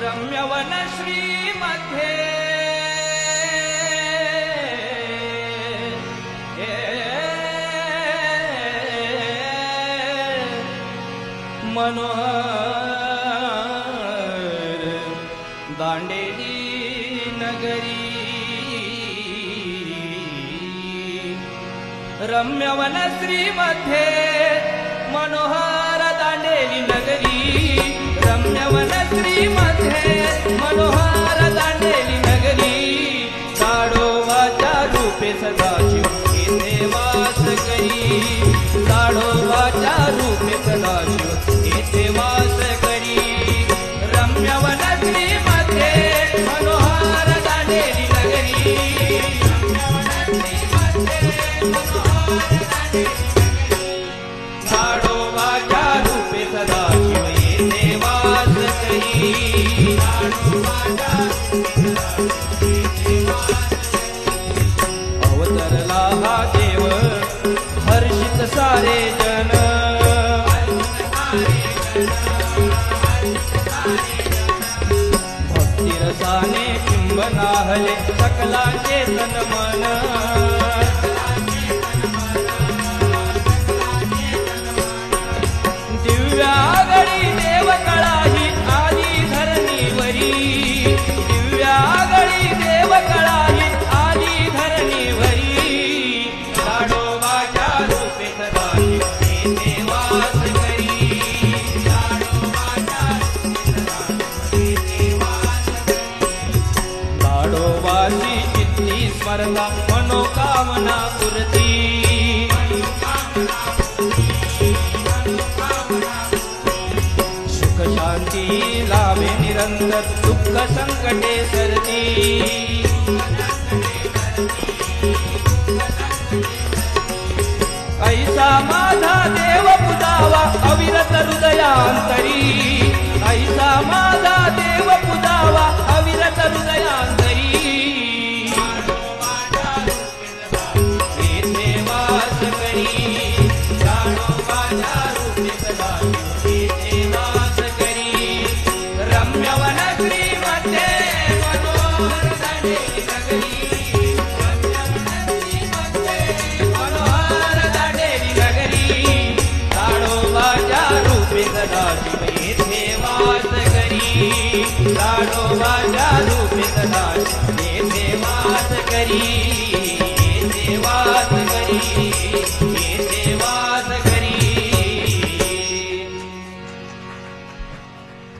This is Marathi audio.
रम्यवन श्रीमध्ये मनोहर दांडेली नगरी रम्यवन श्रीमध्ये मनोहर दांडेली नगरी रम्यवन श्रीमध्ये मनोहर दांडेली नगरी ताडोबाच्या रूपे सदाशिव येथे वास करी ताडोबाच्या रूपे सदाशिव येथे वास करी रम्यवन श्रीमध्ये मनोहर दांडेली नगरी ताडोबाच्या रूपे सदाशिव येथे वास करी अवतरला हा देव हर्षित सारे जन भक्तिरसाने चिंबनाहले सकलांचे तन मन दिव्यागडी देव कळाही आली धरणीवरी दिव्यागडी देव कळाही आली धरणीवरी ताडोबाच्या रूपे सदाशिव येथे वास करी ताडोबाची चित्ती स्मरता मनोकामना पुरती शांती लाभे निरंतर दुःख संकटे सरती ऐसा माझा देव पुजावा अविरत हृदयांतरी ऐसा माझा देव पुजावा अविरत हृदयांतरी येथे वास करी ताडोबाच्या रूपे सदाशिव येथे वास रम्यवन श्रीमध्ये मनोहर दांडेली नगरी मनोहर दांडेली नगरी ताडोबाच्या रूपे सदाशिव येथे वास करी ताडोबाच्या रूपे सदाशिव येथे वास करी